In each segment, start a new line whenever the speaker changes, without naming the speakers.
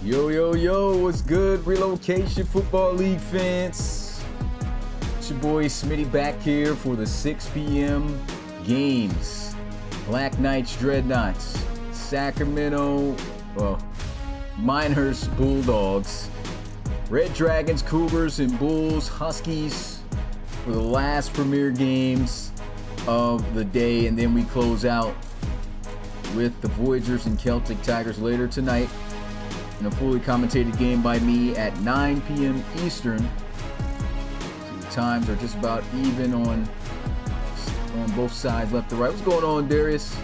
Yo, yo, yo, what's good, Relocation Football League fans? It's your boy Smitty back here for the 6 p.m. games. Black Knights, Dreadnoughts, Sacramento, Miners, Bulldogs, Red Dragons, Cougars, and Bulls, Huskies for the last premier games of the day. And then we close out with the Voyagers and Celtic Tigers later tonight in a fully commentated game by me at 9 p.m. Eastern. So the times are just about even on both sides, left to right. What's going on, Darius?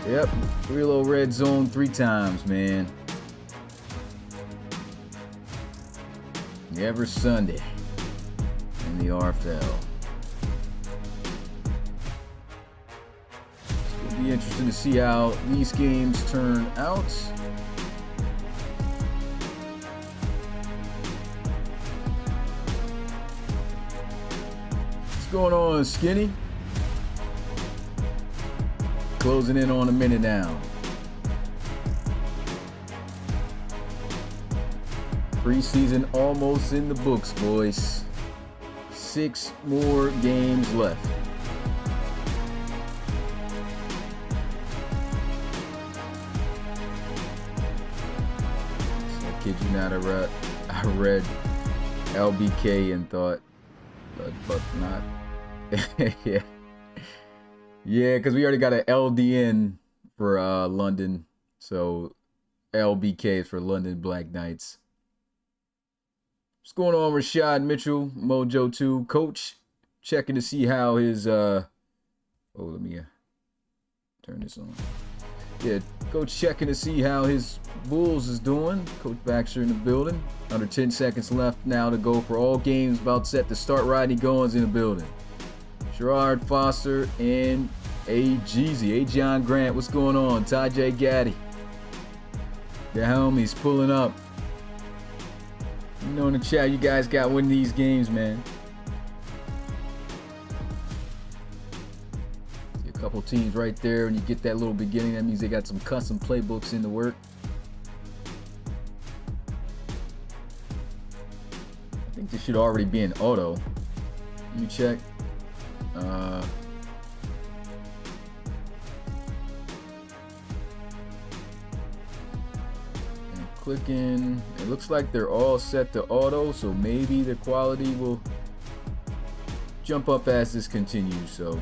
Yep, Relo Red Zone 3 times, man. Every Sunday in the RFL. It'll be interesting to see how these games turn out. What's going on, Skinny? Closing in on a minute now. Preseason almost in the books, boys. 6 more games left. So I kid you not, I read LBK and thought, but not. Yeah, because we already got an LDN for London. So LBK is for London Black Knights. What's going on, Rashad Mitchell, Mojo 2? Coach checking to see how his let me turn this on. Yeah, Coach checking to see how his Bulls is doing. Coach Baxter in the building. Under 10 seconds left now to go for all games. About set to start. Rodney Goins in the building. Gerard Foster and A John Grant. What's going on? Ty J Gaddy. The homies pulling up. You know, in the chat, you guys got to win these games, man. See a couple teams right there, and you get that little beginning. That means they got some custom playbooks in the work. I think this should already be an auto. Let me check. Clicking, it looks like they're all set to auto, so maybe the quality will jump up as this continues. So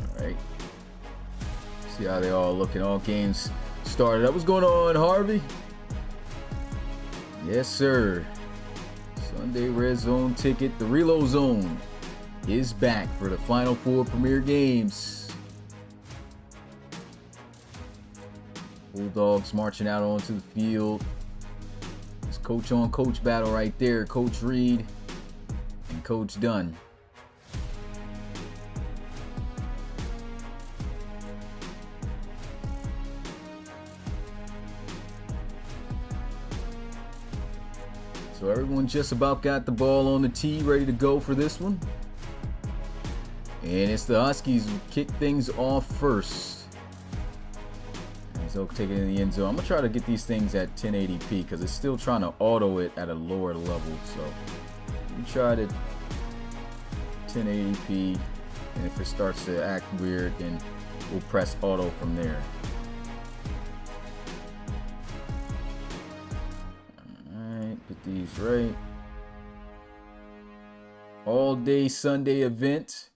all right, see how they all looking. All games started up. What's going on, Harvey? Yes, sir. Sunday Red Zone ticket. The RELOZONE is back for the final 4 premier games. Bulldogs marching out onto the field. It's coach on coach battle right there. Coach Reed and Coach Dunn. So everyone just about got the ball on the tee, ready to go for this one. And it's the Huskies who kick things off first. And so take it in the end zone. I'm going to try to get these things at 1080p because it's still trying to auto it at a lower level. So we try to 1080p. And if it starts to act weird, then we'll press auto from there. Alright, get these right. All day Sunday event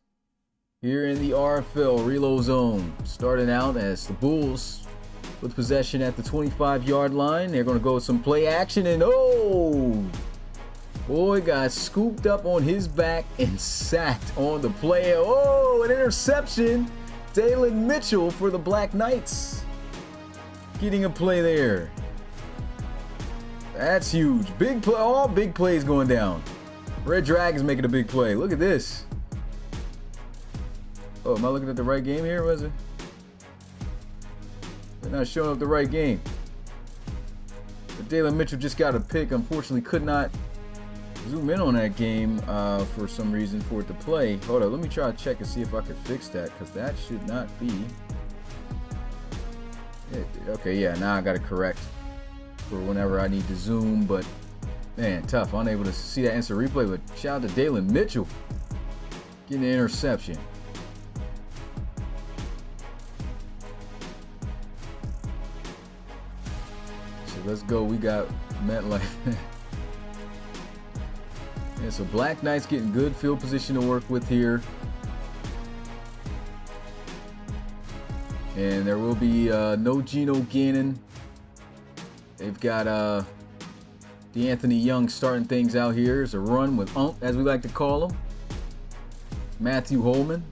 here in the RFL RELOZONE, starting out as the Bulls with possession at the 25-yard line. They're going to go with some play action, and boy got scooped up on his back and sacked on the play. An interception. Dalen Mitchell for the Black Knights getting a play there. That's huge. Big play. All big plays going down. Red Dragons making a big play. Look at this. Oh, am I looking at the right game here? Was it? They're not showing up the right game. But Dalen Mitchell just got a pick. Unfortunately, could not zoom in on that game for some reason for it to play. Hold on, let me try to check and see if I could fix that, because that should not be it. Okay, yeah, now I got to correct for whenever I need to zoom, but man, tough, unable to see that instant replay. But shout out to Dalen Mitchell getting an interception. So let's go. We got MetLife. Yeah, so Black Knights getting good field position to work with here. And there will be no Geno Gannon. They've got DeAnthony Young starting things out here. It's a run with Ump, as we like to call him. Matthew Holman.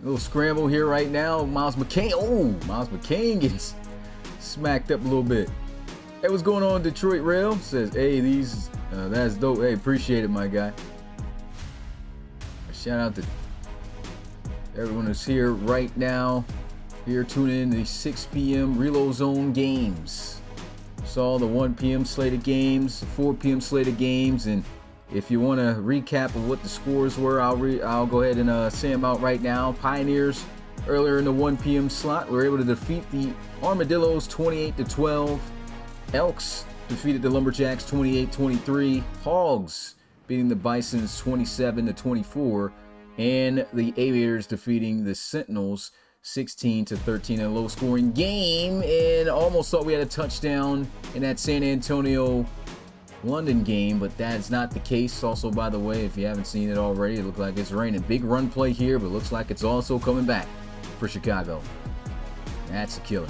A little scramble here right now. Miles McCain. Oh, Miles McCain gets smacked up a little bit. Hey, what's going on, Detroit Rail? Says, hey, these, that's dope. Hey, appreciate it, my guy. Shout out to everyone who's here right now. Here tuning in to the 6 p.m. RELOZONE games. Saw the 1 p.m. slate of games, the 4 p.m. slate of games, and if you want a recap of what the scores were, I'll go ahead and say them out right now. Pioneers earlier in the 1 p.m. slot were able to defeat the Armadillos 28-12. Elks defeated the Lumberjacks 28-23. Hogs beating the Bisons 27-24, and the Aviators defeating the Sentinels 16-13 in a low-scoring game. And almost thought we had a touchdown in that San Antonio London game, but that's not the case. Also, by the way, if you haven't seen it already, it looks like it's raining. Big run play here, but looks like it's also coming back for Chicago. That's a killer.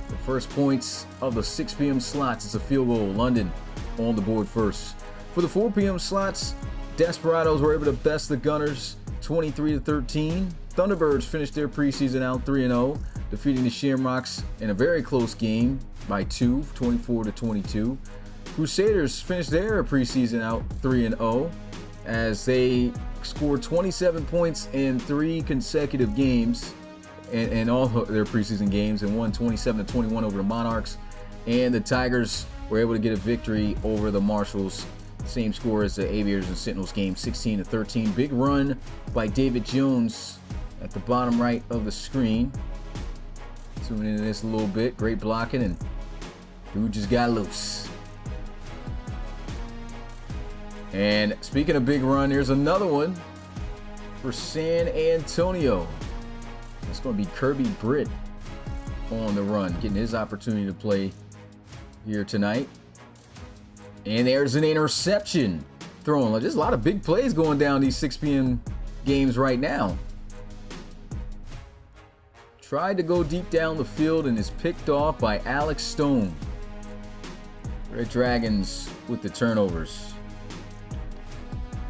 The first points of the 6 p.m. slots is a field goal. London on the board first. For the 4 p.m. slots, Desperados were able to best the Gunners 23-13. Thunderbirds finished their preseason out 3-0, defeating the Shamrocks in a very close game by 2, 24-22. Crusaders finished their preseason out 3-0 as they scored 27 points in 3 consecutive games in all their preseason games, and won 27-21 over the Monarchs. And the Tigers were able to get a victory over the Marshals. Same score as the Aviators and Sentinels game, 16-13. Big run by David Jones at the bottom right of the screen. Zooming into this a little bit. Great blocking, and dude just got loose. And speaking of big run, here's another one for San Antonio. It's going to be Kirby Britt on the run, getting his opportunity to play here tonight. And there's an interception thrown. There's a lot of big plays going down these 6 p.m. games right now. Tried to go deep down the field and is picked off by Alex Stone. Red Dragons with the turnovers.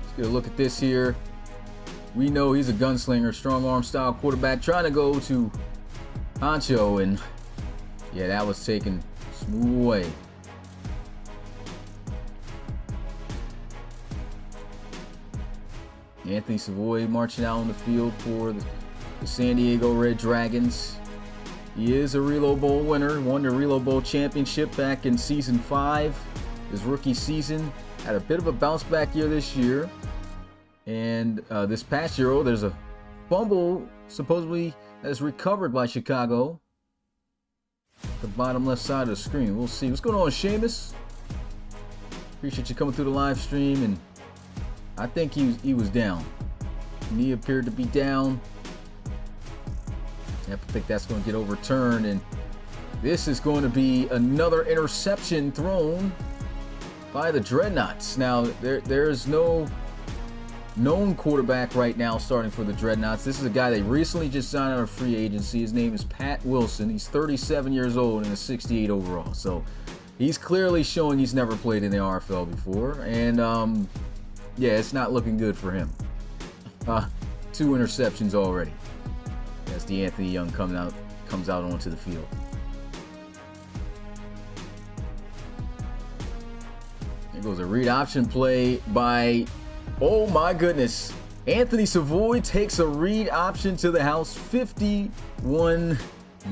Let's get a look at this here. We know he's a gunslinger, strong arm style quarterback, trying to go to Honcho, and yeah, that was taken smooth away. Anthony Savoy marching out on the field for the San Diego Red Dragons. He is a Relo Bowl winner, won the Relo Bowl championship back in season 5, his rookie season. Had a bit of a bounce back year this year. And this past year, there's a fumble supposedly that is recovered by Chicago. The bottom left side of the screen. We'll see. What's going on, Seamus? Appreciate you coming through the live stream. And I think he was down. Knee appeared to be down. I think that's going to get overturned. And this is going to be another interception thrown by the Dreadnoughts. Now, there's no known quarterback right now starting for the Dreadnoughts. This is a guy they recently just signed out of free agency. His name is Pat Wilson. He's 37 years old and a 68 overall. So he's clearly showing he's never played in the RFL before. And yeah, it's not looking good for him. 2 interceptions already. As DeAnthony Young comes out onto the field. There goes a read option play by, oh my goodness, Anthony Savoy takes a read option to the house, 51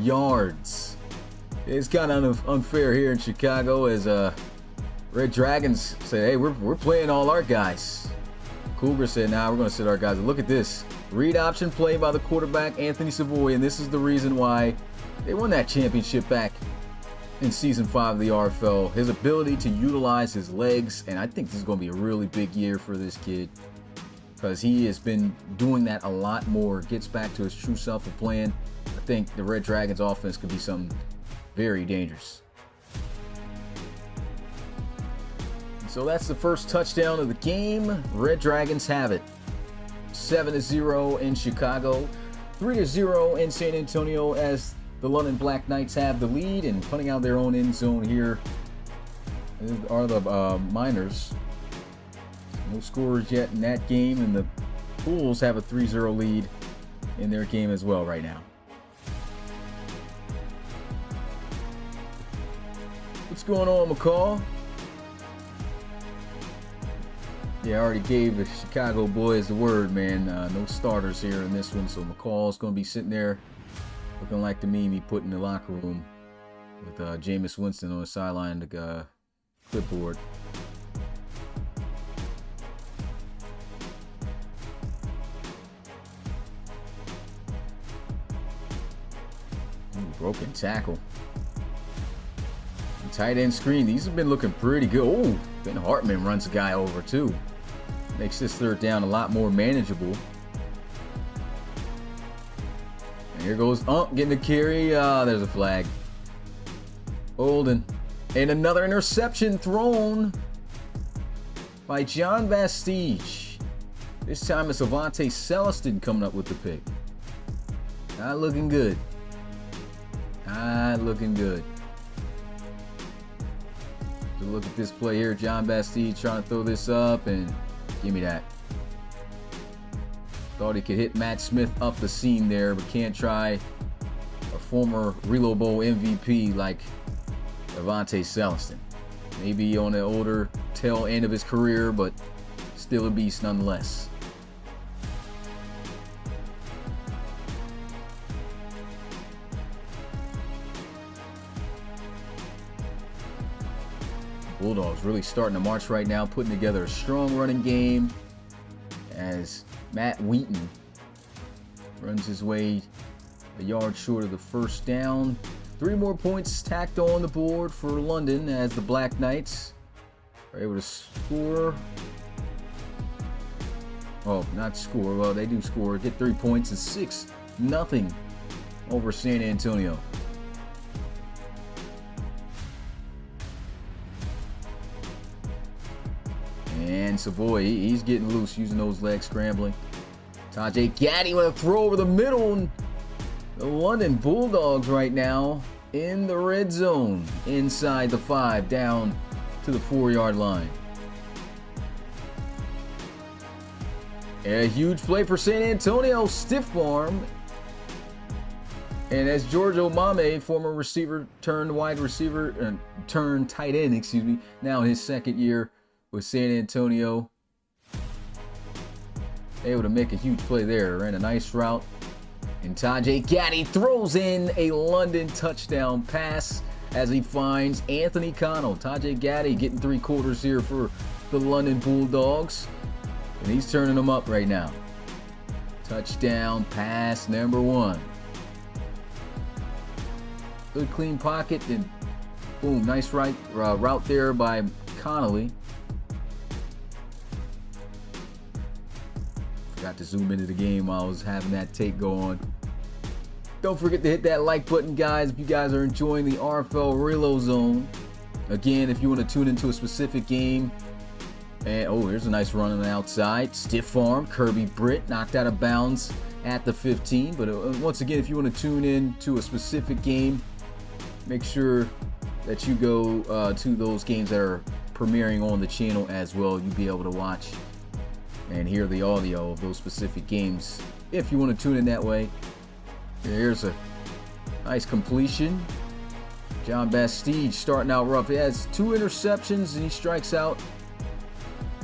yards. It's kind of unfair here in Chicago as Red Dragons said, hey, we're playing all our guys. Cougar said, nah, we're going to sit our guys. Look at this. Read option play by the quarterback, Anthony Savoy, and this is the reason why they won that championship back in Season 5 of the RFL. His ability to utilize his legs, and I think this is going to be a really big year for this kid because he has been doing that a lot more, gets back to his true self of playing. I think the Red Dragons offense could be something very dangerous. So that's the first touchdown of the game. Red Dragons have it. 7-0 in Chicago, 3-0 in San Antonio as the London Black Knights have the lead and punting out their own end zone here are the Miners. No scores yet in that game, and the Bulls have a 3-0 lead in their game as well right now. What's going on, McCall? Yeah, I already gave the Chicago boys the word, man. No starters here in this one, so McCall's going to be sitting there looking like the meme he put in the locker room with Jameis Winston on the sideline, the clipboard. Ooh, broken tackle. Tight end screen. These have been looking pretty good. Oh, Ben Hartman runs a guy over too. Makes this third down a lot more manageable. And here goes getting the carry. There's a flag. Holden. And another interception thrown by John Bastille. This time it's Avante Celestin coming up with the pick. Not looking good. Not looking good. So look at this play here. John Bastille trying to throw this up, and give me that. Thought he could hit Matt Smith up the seam there, but can't try a former Relo Bowl MVP like Avante Celestin. Maybe on the older tail end of his career, but still a beast nonetheless. Bulldogs really starting to march right now, putting together a strong running game as Matt Wheaton runs his way a yard short of the first down. 3 more points tacked on the board for London as the Black Knights are able to score. Oh, not score. Well, they do score. Get 3 points. It's 6-0 over San Antonio. And Savoy, he's getting loose, using those legs, scrambling. Tajay Gaddy with a throw over the middle. And the London Bulldogs right now in the red zone, inside the 5, down to the 4-yard line. A huge play for San Antonio, stiff arm. And as George Omame, former receiver turned wide receiver, turned tight end, excuse me, now his second year with San Antonio, able to make a huge play there. Ran a nice route, and Tajay Gaddy throws in a London touchdown pass as he finds Anthony Connell. Tajay Gaddy getting 3 quarters here for the London Bulldogs, and he's turning them up right now. Touchdown pass number 1. Good clean pocket, and boom, nice route there by Connolly. Forgot to zoom into the game while I was having that take go on. Don't forget to hit that like button, guys, if you guys are enjoying the RFL RELOZONE. Again, if you want to tune into a specific game. And oh, here's a nice run on the outside. Stiff arm. Kirby Britt knocked out of bounds at the 15. But once again, if you want to tune in to a specific game, make sure that you go to those games that are premiering on the channel as well. You'll be able to watch and hear the audio of those specific games if you want to tune in that way. Here's a nice completion. John Bastille starting out rough. He has 2 interceptions, and he strikes out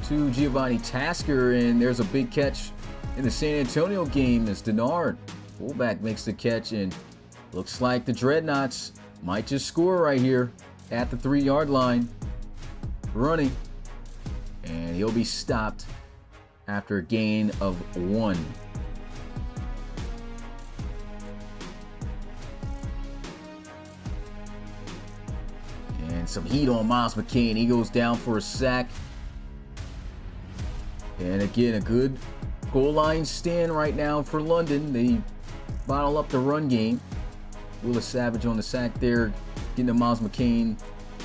to Giovanni Tasker, and there's a big catch in the San Antonio game as Denard, fullback, makes the catch, and looks like the Dreadnoughts might just score right here at the 3-yard line. running. And he'll be stopped after a gain of 1. And some heat on Miles McCain. He goes down for a sack. And again, a good goal line stand right now for London. They bottle up the run game. Willis Savage on the sack there, getting to Miles McCain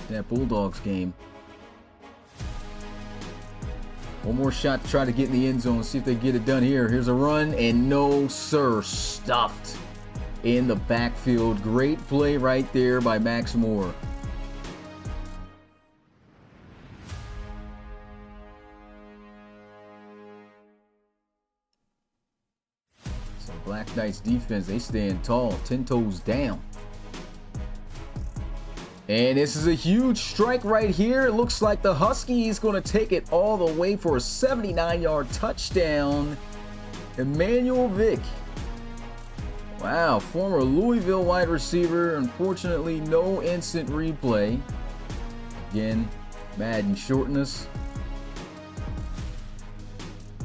in that Bulldogs game. One more shot to try to get in the end zone. See if they get it done here. Here's a run, and no, sir, stuffed in the backfield. Great play right there by Max Moore. So Black Knights defense, they stand tall, 10 toes down. And this is a huge strike right here. It looks like the Huskies going to take it all the way for a 79-yard touchdown. Emmanuel Vick. Wow, former Louisville wide receiver. Unfortunately, no instant replay. Again, Madden shortened us.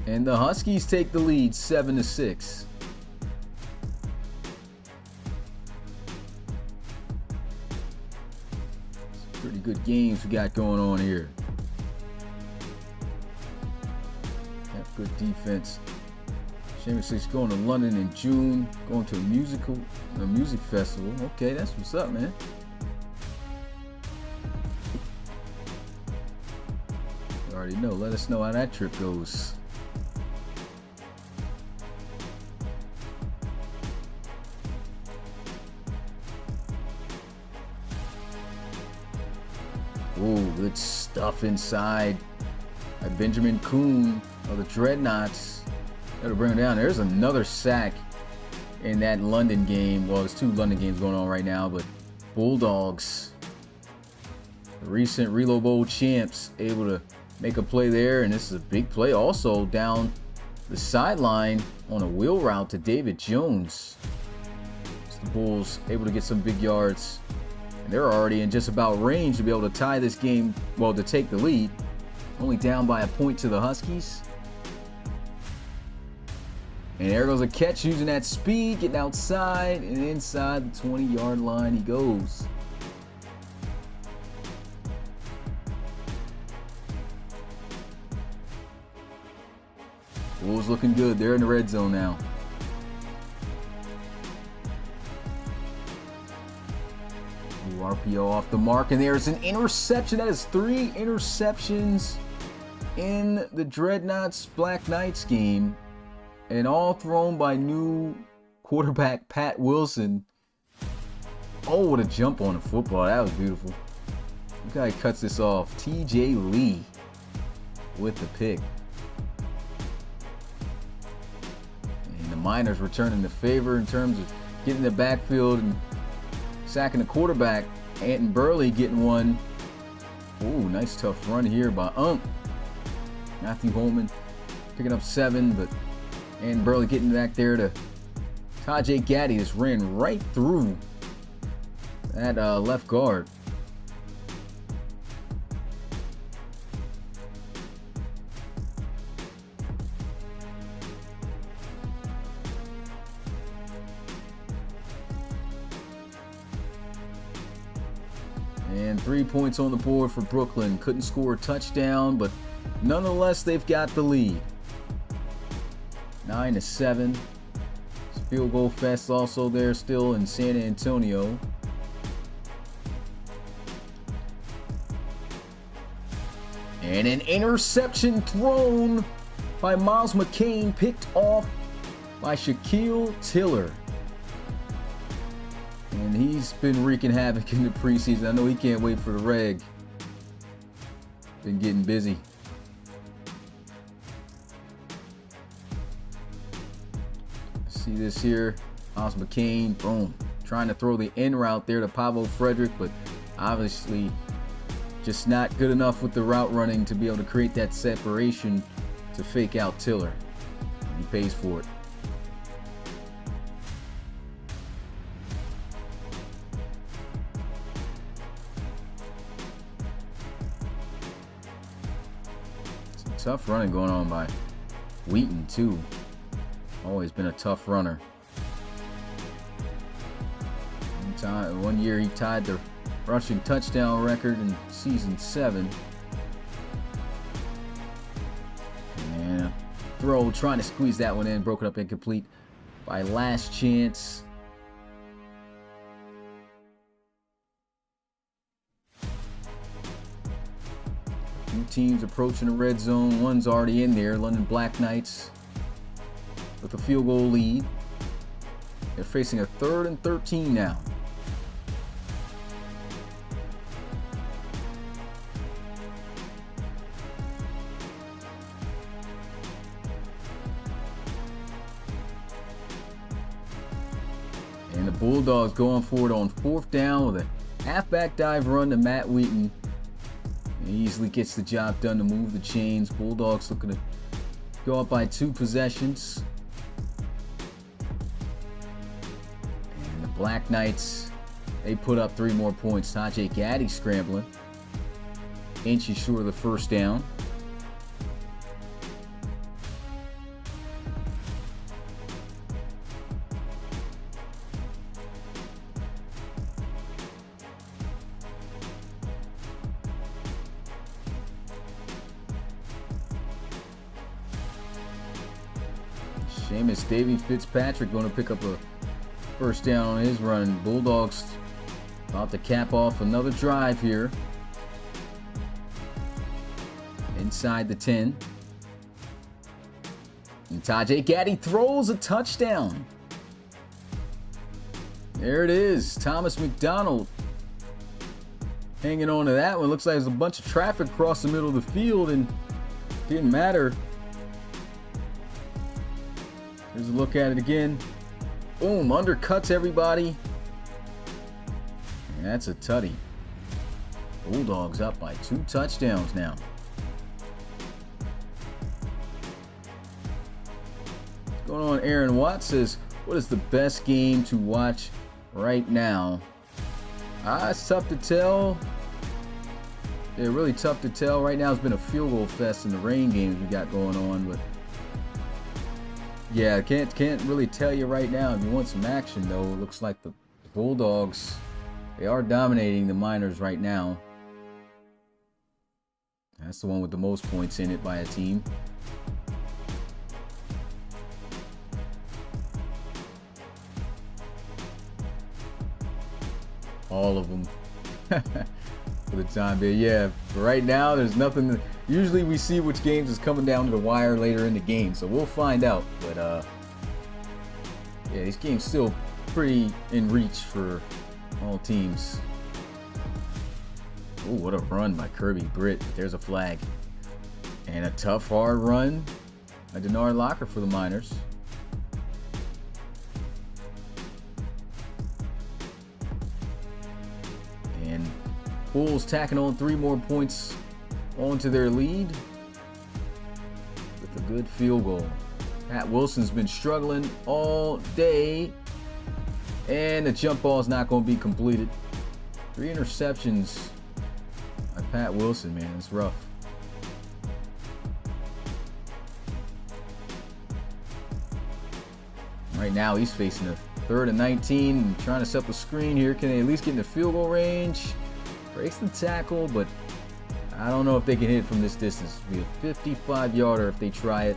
And the Huskies take the lead 7-6. Pretty good games we got going on here. Have good defense. Seamus is going to London in June, going to a music festival. Okay, that's what's up, man. You already know. Let us know how that trip goes. Ooh, good stuff inside by Benjamin Kuhn of the Dreadnoughts. That'll bring him down. There's another sack in that London game. Well, there's 2 London games going on right now, but Bulldogs, the recent Relo Bowl champs, able to make a play there, and this is a big play also down the sideline on a wheel route to David Jones. It's the Bulls able to get some big yards. And they're already in just about range to be able to tie this game, well, to take the lead. Only down by a point to the Huskies. And there goes a catch using that speed, getting outside and inside the 20-yard line he goes. Bulls looking good. They're in the red zone now. RPO off the mark, and there's an interception. That is 3 interceptions in the Dreadnoughts Black Knights game, and all thrown by new quarterback Pat Wilson. Oh, what a jump on the football. That was beautiful. The guy cuts this off. TJ Lee with the pick. And the Miners returning the favor in terms of getting the backfield and sacking the quarterback. Anton Burley getting one. Ooh, nice tough run here by Matthew Holman picking up 7, but Anton Burley getting back there to Tajay Gaddy. Just ran right through that left guard. And 3 points on the board for Brooklyn. Couldn't score a touchdown, but nonetheless, they've got the lead. 9-7. Field goal fest also there still in San Antonio. And an interception thrown by Miles McCain, picked off by Shaquille Tiller. And he's been wreaking havoc in the preseason. I know he can't wait for the reg. Been getting busy. See this here. Miles McCain, boom. Trying to throw the in route there to Pavo Frederick, but obviously just not good enough with the route running to be able to create that separation to fake out Tiller. And he pays for it. Tough running going on by Wheaton, too. Always been a tough runner. One year he tied the rushing touchdown record in season 7. And a throw, trying to squeeze that one in, broken up incomplete by Last Chance. Two teams approaching the red zone. One's already in there. London Black Knights with a field goal lead. They're facing a 3rd and 13 now. And the Bulldogs going for it on 4th down with a halfback dive run to Matt Wheaton. He easily gets the job done to move the chains. Bulldogs looking to go up by 2 possessions. And the Black Knights, they put up 3 more points. Tajay Gaddy scrambling. Inches short of the 1st down. Seamus Davy Fitzpatrick going to pick up a 1st down on his run. Bulldogs about to cap off another drive here. Inside the 10. And Tajay Gaddy throws a touchdown. There it is. Thomas McDonald hanging on to that one. Looks like there's a bunch of traffic across the middle of the field and didn't matter. Here's a look at it again. Boom, undercuts everybody. And that's a tutty. Bulldogs up by 2 touchdowns now. What's going on? Aaron Watts says, what is the best game to watch right now? It's tough to tell. Yeah, really tough to tell. Right now it's been a field goal fest in the rain games we got going on, but yeah, can't really tell you right now. If you want some action, though, it looks like the Bulldogs, they are dominating the Miners right now. That's the one with the most points in it by a team. All of them for the time being. Yeah, but right now there's nothing. Usually we see which games is coming down to the wire later in the game, so we'll find out. But yeah, these games still pretty in reach for all teams. Oh, what a run by Kirby Britt. There's a flag. And a tough, hard run by Denard Locker for the Miners. And Bulls tacking on 3 more points onto their lead with a good field goal. Pat Wilson's been struggling all day, and the jump ball is not going to be completed. 3 interceptions by Pat Wilson, man. It's rough. Right now he's facing a 3rd and 19 and trying to set up a screen here. Can they at least get in the field goal range? Breaks the tackle, but I don't know if they can hit it from this distance. It'll be a 55-yarder if they try it.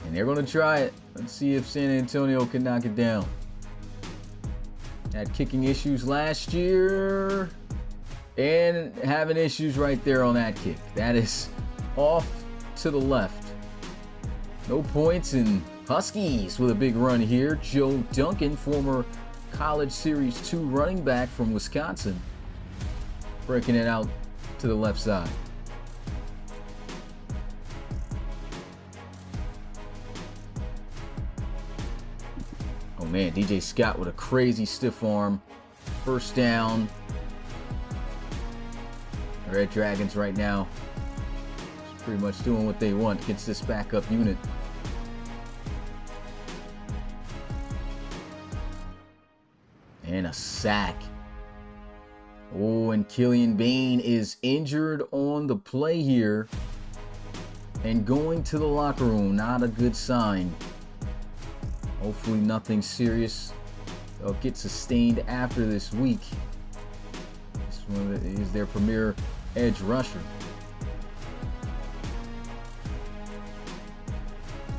And they're going to try it. Let's see if San Antonio can knock it down. Had kicking issues last year and having issues right there on that kick. That is off to the left. No points, and Huskies with a big run here. Joe Duncan, former College Series 2 running back from Wisconsin, breaking it out to the left side. Oh man, DJ Scott with a crazy stiff arm. 1st down. The Red Dragons right now just pretty much doing what they want against this backup unit. And a sack. Oh, and Killian Bain is injured on the play here and going to the locker room. Not a good sign. Hopefully nothing serious. They'll get sustained after this week. This one is their premier edge rusher.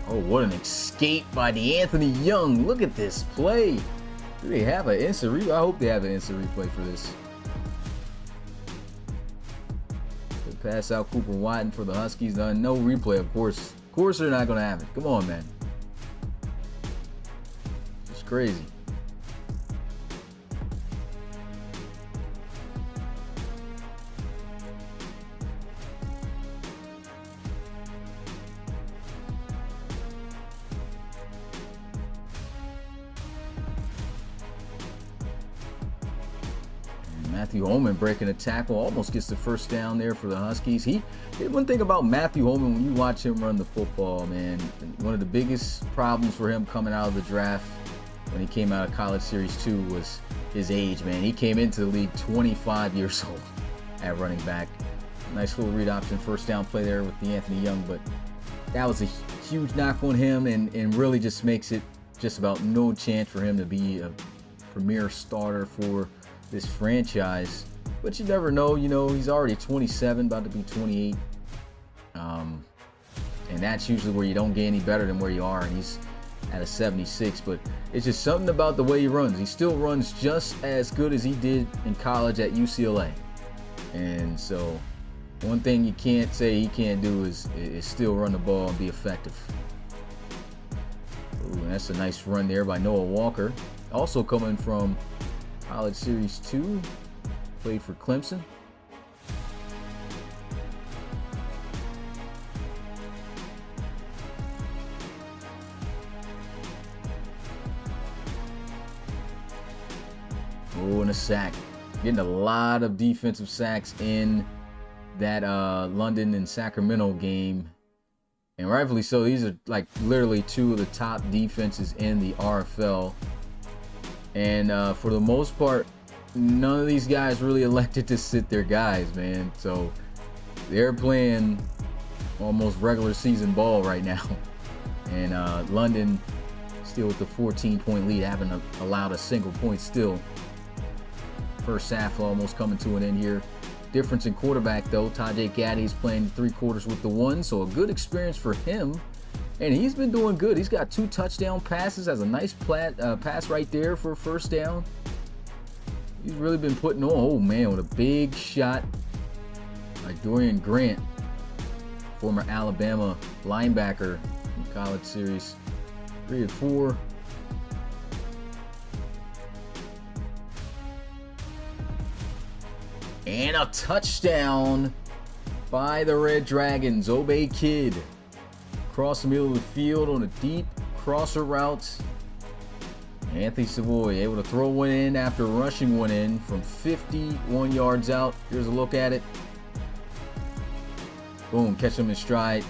Oh, what an escape by Anthony Young. Look at this play. Do they have an instant replay? I hope they have an instant replay for this. They pass out Cooper Watton for the Huskies. No replay, of course. Of course they're not going to have it. Come on, man. It's crazy. Matthew Holman breaking a tackle, almost gets the first down there for the Huskies. One thing about Matthew Holman, when you watch him run the football, man, one of the biggest problems for him coming out of the draft when he came out of College Series 2 was his age, man. He came into the league 25 years old at running back. Nice little read option first down play there with the Anthony Young, but that was a huge knock on him and really just makes it just about no chance for him to be a premier starter for this franchise. But you never know, you know, he's already 27, about to be 28. And that's usually where you don't get any better than where you are, and he's at a 76. But it's just something about the way he runs. He still runs just as good as he did in college at UCLA. And so one thing you can't say he can't do is still run the ball and be effective. Ooh, that's a nice run there by Noah Walker. Also coming from College Series 2, played for Clemson. Oh, and a sack. Getting a lot of defensive sacks in that London and Sacramento game. And rightfully so. These are like literally two of the top defenses in the RFL. And for the most part, none of these guys really elected to sit their guys, man. So they're playing almost regular season ball right now. And London still with the 14-point lead, haven't allowed a single point still. First half almost coming to an end here. Difference in quarterback, though. Tajay Gaddy's playing 3/4 with the 1, so a good experience for him. And he's been doing good. He's got 2 touchdown passes. Has a nice pass right there for a first down. He's really been putting on. Oh, man, with a big shot by Dorian Grant, former Alabama linebacker in College Series 3 and 4. And a touchdown by the Red Dragons. Obey Kid. Across the middle of the field on a deep crosser route. Anthony Savoy able to throw one in after rushing one in from 51 yards out. Here's a look at it. Boom, catch him in stride.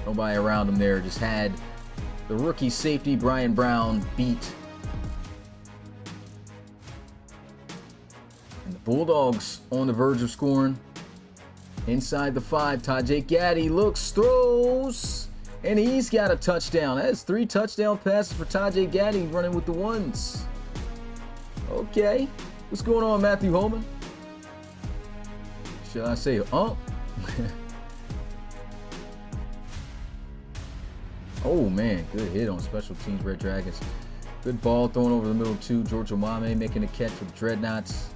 Nobody around him there. Just had the rookie safety Brian Brown beat. And the Bulldogs on the verge of scoring. Inside the 5, Tajay Gaddy looks, throws. And he's got a touchdown. That's 3 touchdown passes for Tajay Gaddy running with the 1s. Okay. What's going on, Matthew Holman? Should I say, oh? Oh, man. Good hit on special teams, Red Dragons. Good ball thrown over the middle, too. George Omame making a catch for the Dreadnoughts.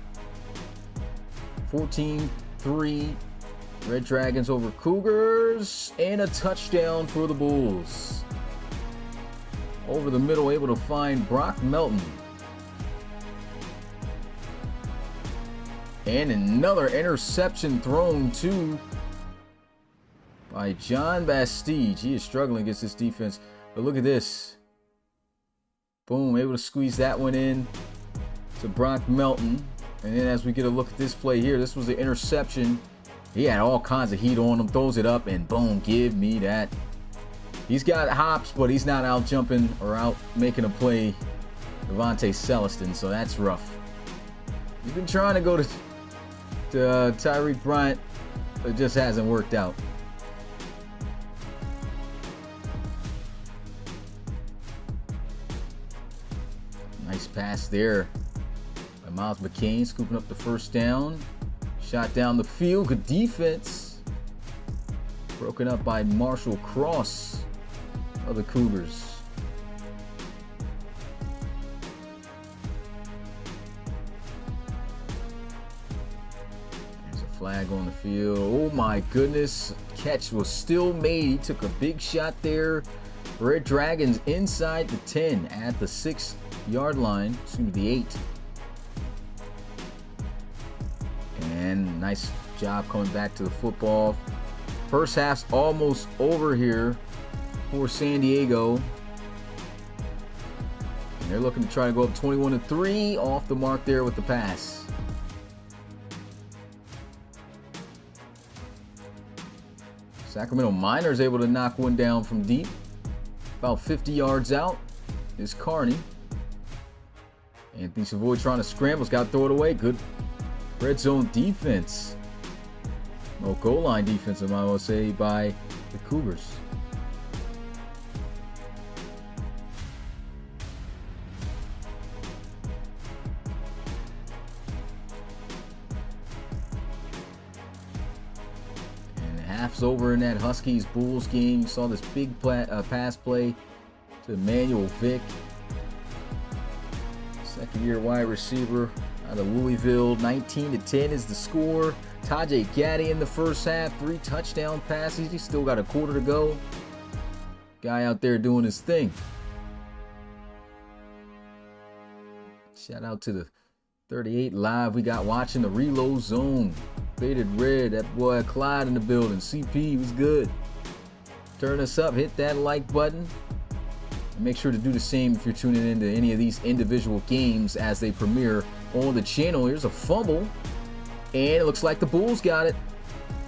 14-3. Red Dragons over Cougars, and a touchdown for the Bulls. Over the middle, able to find Brock Melton. And another interception thrown too by John Bastige. He is struggling against this defense, but look at this. Boom, able to squeeze that one in to Brock Melton. And then as we get a look at this play here, this was the interception. He had all kinds of heat on him, throws it up, and boom, give me that. He's got hops, but he's not out jumping or out making a play. Devontae Celestin, so that's rough. He's been trying to go to Tyreek Bryant, it just hasn't worked out. Nice pass there by Miles McCain, scooping up the first down. Shot down the field, good defense. Broken up by Marshall Cross of the Cougars. Flag on the field. Oh my goodness. Catch was still made. He took a big shot there. Red Dragons inside the 10 at the 6-yard line. Excuse me, the 8. And nice job coming back to the football. First half's almost over here for San Diego. And they're looking to try to go up 21-3 off the mark there with the pass. Sacramento Miners able to knock one down from deep. About 50 yards out is Carney. Anthony Savoy trying to scramble. Got to throw it away. Good red zone defense. No goal line defense, I might well say, by the Cougars. Half's over in that Huskies-Bulls game. You saw this big pass play to Emmanuel Vick. Second-year wide receiver out of Louisville. 19-10 is the score. Tajay Gaddy in the first half. 3 touchdown passes. He's still got a quarter to go. Guy out there doing his thing. Shout out to the 38 Live we got watching the Reload Zone. Faded Red, that boy Clyde in the building. CP was good. Turn us up, hit that like button. And make sure to do the same if you're tuning into any of these individual games as they premiere on the channel. Here's a fumble. And it looks like the Bulls got it.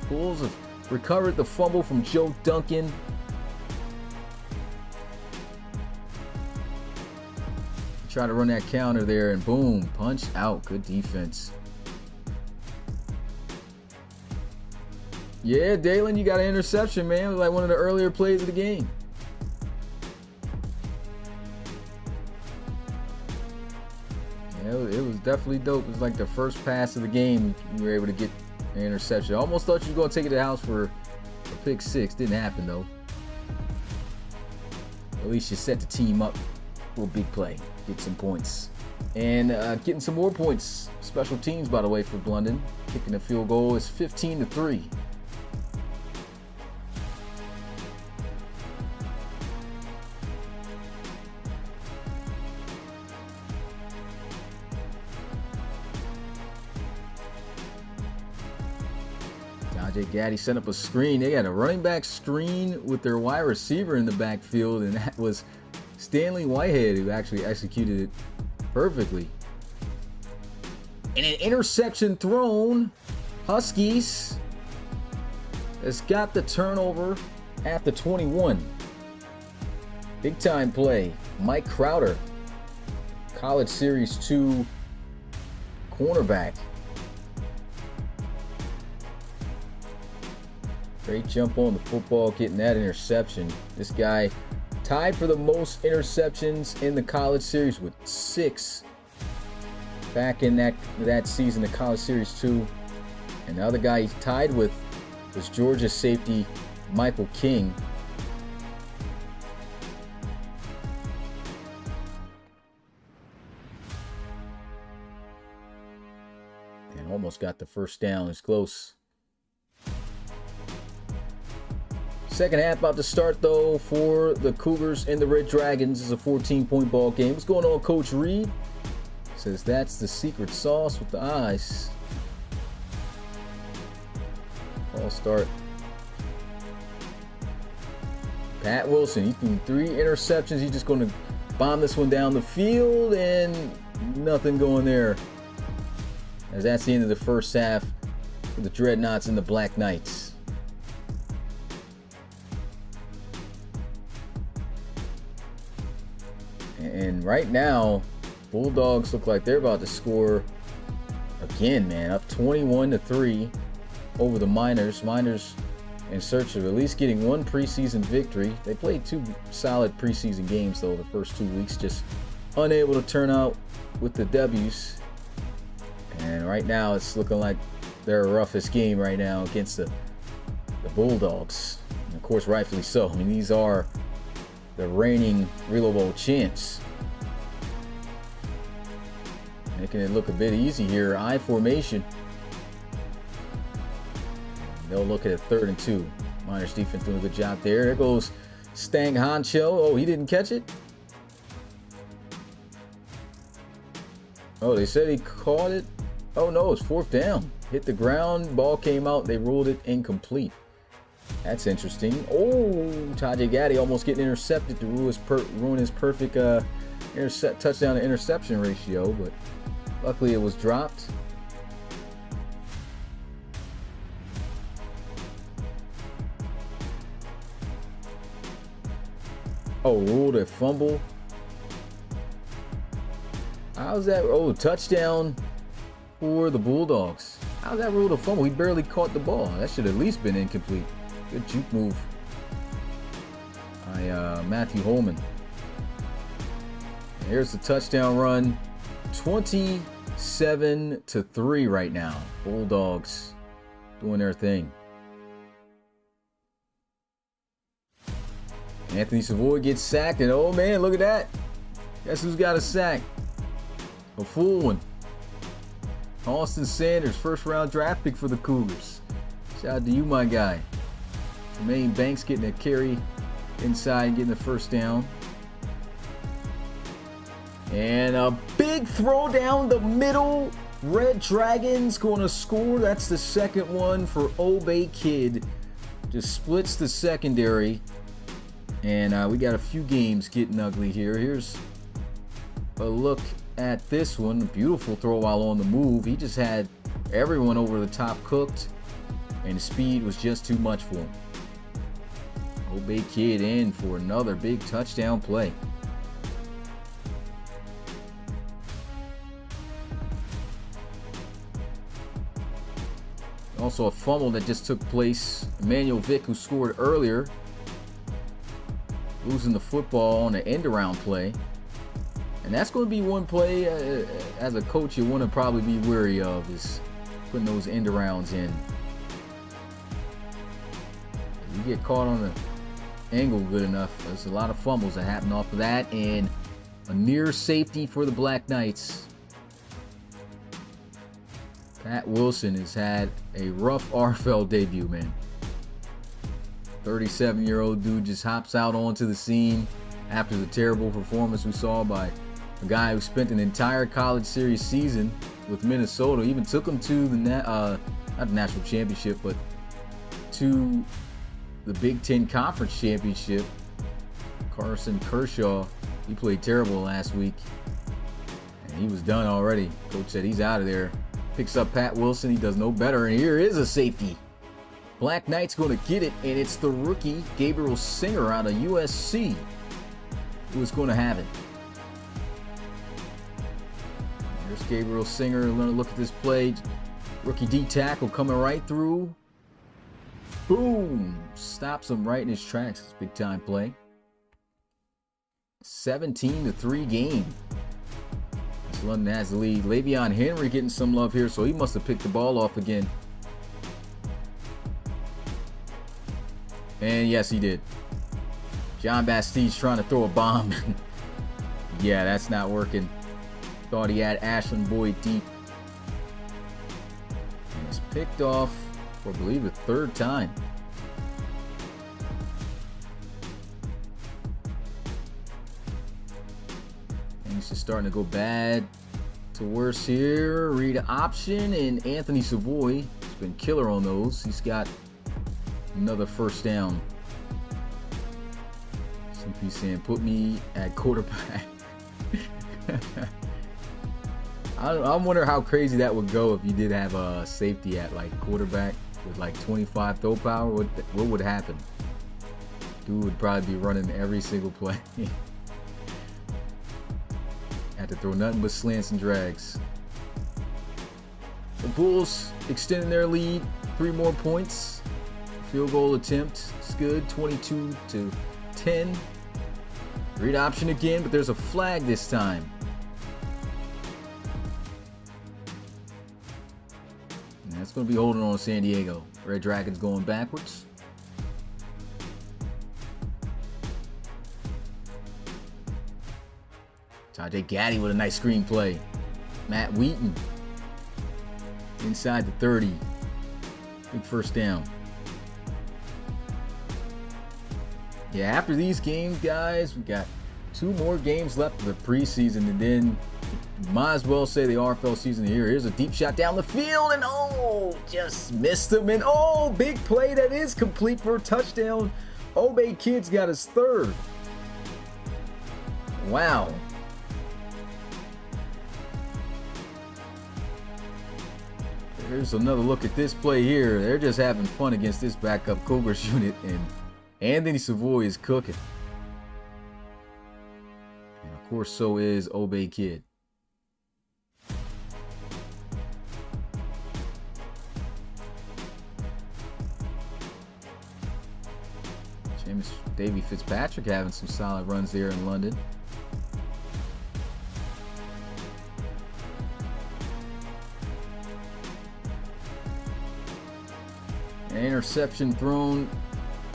Bulls have recovered the fumble from Joe Duncan. Try to run that counter there and boom, punch out. Good defense. Yeah, Dalen, you got an interception, man. It was like one of the earlier plays of the game. Yeah, it was definitely dope. It was like the first pass of the game. You were able to get an interception. I almost thought you were going to take it to the house for a pick 6. Didn't happen, though. At least you set the team up for a big play. Get some points. And getting some more points. Special teams, by the way, for London. Kicking the field goal is 15-3. Tajay Gaddy set up a screen. They got a running back screen with their wide receiver in the backfield, and that was Stanley Whitehead who actually executed it perfectly. And an interception thrown. Huskies has got the turnover at the 21. Big time play. Mike Crowder, College Series 2 cornerback. Great jump on the football, getting that interception. This guy tied for the most interceptions in the College Series with 6 back in that season, the College Series 2. And the other guy he's tied with was Georgia safety Michael King. And almost got the first down. It's close. Second half about to start, though, for the Cougars and the Red Dragons. It's a 14-point ball game. What's going on, Coach Reed? Says that's the secret sauce with the eyes. False start. Pat Wilson, he threw 3 interceptions. He's just going to bomb this one down the field, and nothing going there. As that's the end of the first half for the Dreadnoughts and the Black Knights. And right now, Bulldogs look like they're about to score again, man, up 21-3 over the Miners. Miners in search of at least getting one preseason victory. They played 2 solid preseason games, though, the first 2 weeks. Just unable to turn out with the W's. And right now, it's looking like their roughest game right now against the Bulldogs. And of course, rightfully so. I mean, these are the reigning Relo Bowl champs. Making it look a bit easy here. I formation. They'll look at it 3rd and 2. Miners defense doing a good job there. There goes Stang Hancho. Oh, he didn't catch it. Oh, they said he caught it. Oh no, it's 4th down. Hit the ground. Ball came out. They ruled it incomplete. That's interesting. Oh, Tajay Gaddy almost getting intercepted to ruin his perfect touchdown to interception ratio, but luckily it was dropped. Oh, ruled a fumble. How's that? Oh, touchdown for the Bulldogs. How's that ruled a fumble? He barely caught the ball. That should have at least been incomplete. Good juke move by Matthew Holman. And here's the touchdown run. 27-3 right now. Bulldogs doing their thing. Anthony Savoy gets sacked, and oh man, look at that. Guess who's got a sack? A full one. Austin Sanders, 1st round draft pick for the Cougars. Shout out to you, my guy. Jermaine Banks getting a carry inside and getting the 1st down. And a big throw down the middle. Red Dragons going to score. That's the 2nd one for Obey Kid. Just splits the secondary. And we got a few games getting ugly here. Here's a look at this one. A beautiful throw while on the move. He just had everyone over the top cooked. And the speed was just too much for him. Obey Kid in for another big touchdown play. Also a fumble that just took place. Emmanuel Vick, who scored earlier, losing the football on the end around play. And that's going to be one play as a coach you want to probably be wary of, is putting those end arounds in. You get caught on the angle good enough. There's a lot of fumbles that happen off of that, and a near safety for the Black Knights. Pat Wilson has had a rough RFL debut, man. 37-year-old dude just hops out onto the scene after the terrible performance we saw by a guy who spent an entire college series season with Minnesota. Even took him to the not the national championship, but to the Big Ten Conference Championship. Carson Kershaw, he played terrible last week, and he was done already. Coach said he's out of there. Picks up Pat Wilson. He does no better, and here is a safety. Black Knight's going to get it, and it's the rookie Gabriel Singer out of USC who is going to have it. There's Gabriel Singer. We're going to look at this play. Rookie D tackle coming right through. Boom! Stops him right in his tracks. It's a big time play. 17-3 game. London has the lead. Le'Veon Henry getting some love here, so he must have picked the ball off again. And yes, he did. John Bastide's trying to throw a bomb. Yeah, that's not working. Thought he had Ashland Boyd deep. And it's picked off for, I believe, the 3rd time. It's just starting to go bad to worse here. Read option, and Anthony Savoy has been killer on those. He's got another 1st down. CP saying, put me at quarterback. I wonder how crazy that would go if you did have a safety at like quarterback with like 25 throw power. What would happen? Dude would probably be running every single play. Had to throw nothing but slants and drags. The Bulls extending their lead, 3 more points. Field goal attempt, it's good, 22-10. Read option again, but there's a flag this time. And that's going to be holding on San Diego. Red Dragons going backwards. Tajay Gaddy with a nice screenplay. Matt Wheaton inside the 30. Big first down. Yeah, after these games, guys, we got 2 more games left of the preseason, and then might as well say the RFL season here. Here's a deep shot down the field, and oh, just missed him, and oh, big play that is complete for a touchdown. Obey Kid's got his 3rd. Wow. Here's another look at this play here. They're just having fun against this backup Cougars unit, and Anthony Savoy is cooking. And of course, so is Obey Kid. James Davey Fitzpatrick having some solid runs there in London. An interception thrown.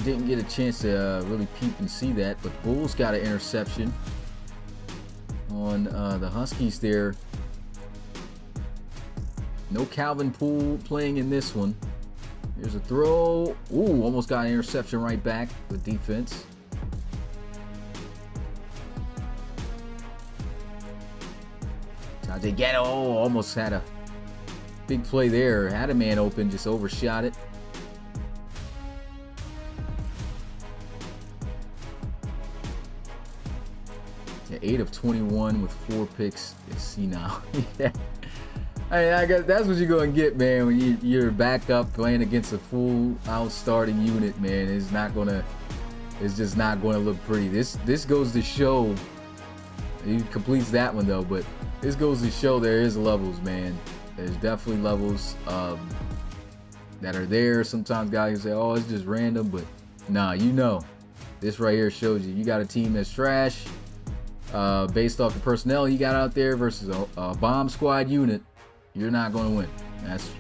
Didn't get a chance to really peep and see that, but the Bulls got an interception on the Huskies there. No Calvin Poole playing in this one. Here's a throw. Ooh, almost got an interception right back with defense. Tajay Gaddy, oh, almost had a big play there. Had a man open, just overshot it. Yeah, 8 of 21 with 4 picks. See now. Yeah. I guess that's what you're gonna get, man, when you're back up playing against a full out starting unit, man. It's just not gonna look pretty. This goes to show. He completes that one though, but this goes to show there is levels, man. There's definitely levels that are there. Sometimes guys say, "Oh, it's just random," but nah, you know, this right here shows you got a team that's trash based off the personnel you got out there versus a bomb squad unit. You're not going to win.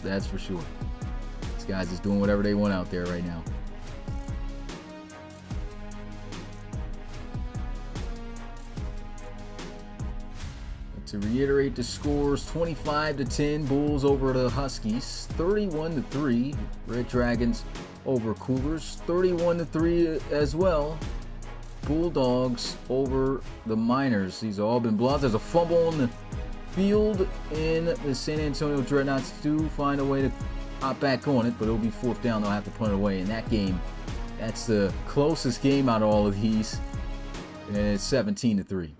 That's for sure. These guys is doing whatever they want out there right now. To reiterate the scores, 25-10 Bulls over the Huskies, 31-3 Red Dragons over Cougars, 31-3 as well Bulldogs over the Miners. These have all been blowouts. There's a fumble on the field, and the San Antonio Dreadnoughts do find a way to hop back on it, but it'll be 4th down. They'll have to punt it away. In that game, that's the closest game out of all of these, and it's 17-3.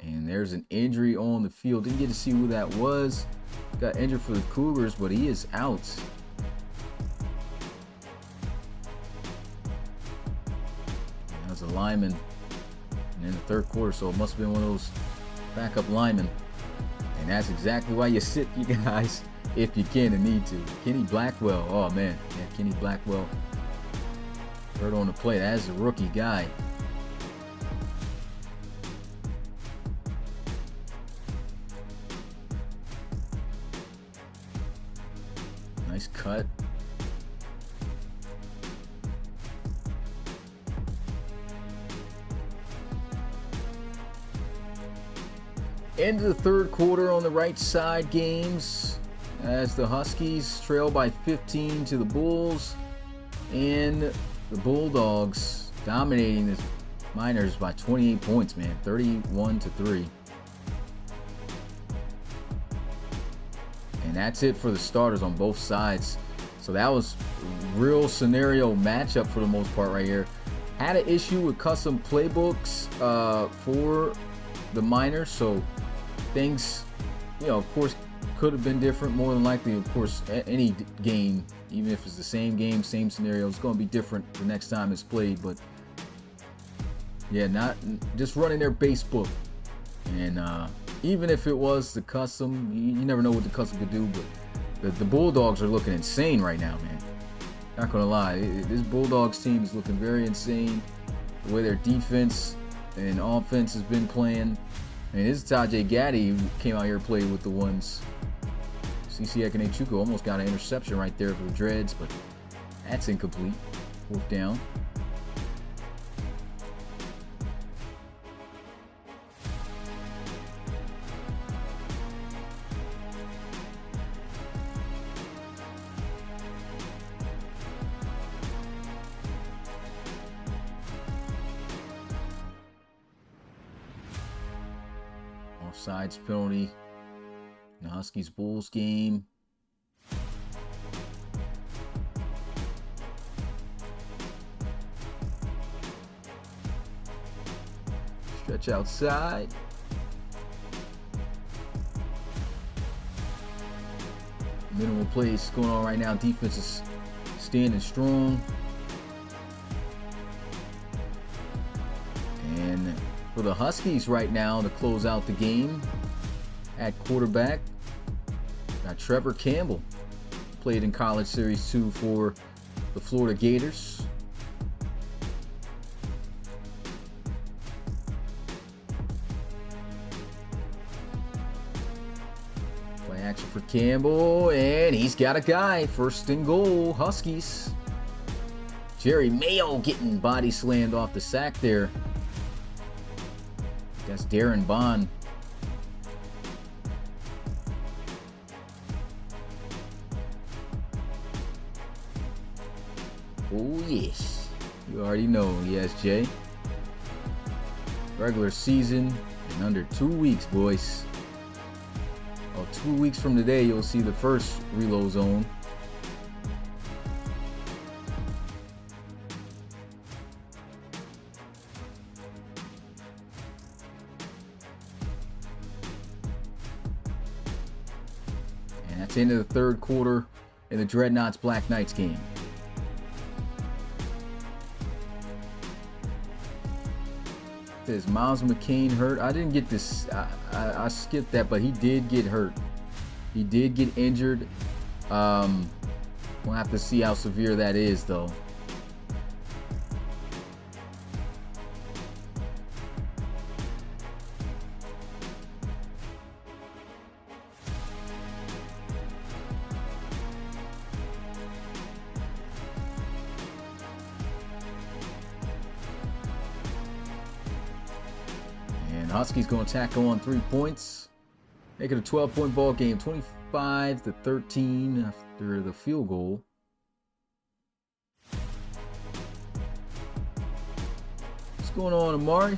And there's an injury on the field. Didn't get to see who that was. Got injured for the Cougars, but he is out. That was a lineman in the 3rd quarter, so it must have been one of those backup linemen. And that's exactly why you sit, you guys, if you can and need to. Kenny Blackwell, oh man, yeah, Kenny Blackwell hurt on the play. That is a rookie guy. Nice cut. End of the 3rd quarter on the right side games as the Huskies trail by 15 to the Bulls, and the Bulldogs dominating the Miners by 28 points, man, 31-3. And that's it for the starters on both sides. So that was a real scenario matchup for the most part right here. Had an issue with custom playbooks for the Miners, so things, you know, of course, could have been different. More than likely, of course, any game, even if it's the same game, same scenario, it's going to be different the next time it's played. But yeah, not just running their base book And even if it was the custom, you never know what the custom could do. But the Bulldogs are looking insane right now, man. Not gonna lie, this Bulldogs team is looking very insane. The way their defense and offense has been playing. And this is Tajay Gaddy who came out here and played with the ones. CC Ekene-Chukwu almost got an interception right there for the Dreads, but that's incomplete. Fourth down. Offsides penalty. The Huskies Bulls game. Stretch outside. Minimal plays going on right now. Defense is standing strong. And for the Huskies right now to close out the game at quarterback, got Trevor Campbell. Played in College Series 2 for the Florida Gators. Play action for Campbell, and he's got a guy. First and goal, Huskies. Jerry Mayo getting body slammed off the sack there. That's Darren Bond. Oh yes, you already know. Yes, Jay. Regular season in under 2 weeks, boys. Oh, 2 weeks from today, you'll see the first reload zone. And that's the end of the third quarter in the Dreadnoughts Black Knights game. Is Miles McCain hurt? I didn't get this. I skipped that, but he did get hurt. He did get injured. We'll have to see how severe that is, though. Huskies going to tackle on 3 points. Make it a 12-point ball game, 25-13 after the field goal. What's going on, Amari?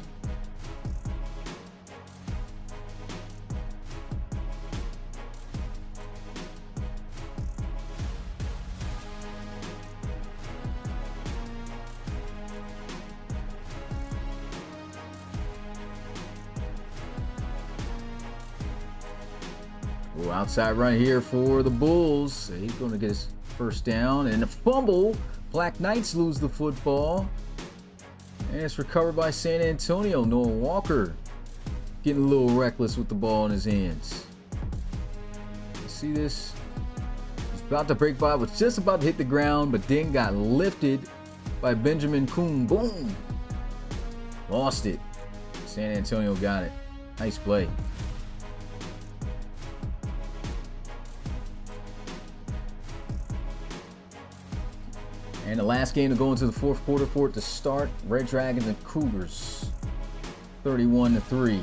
Outside run here for the Bulls. He's going to get his first down and a fumble. Black Knights lose the football. And it's recovered by San Antonio. Noah Walker getting a little reckless with the ball in his hands. You see this? He's about to break by, was just about to hit the ground, but then got lifted by Benjamin Kuhn. Boom! Lost it. San Antonio got it. Nice play. And the last game to go into the fourth quarter for it to start. Red Dragons and Cougars. 31-3.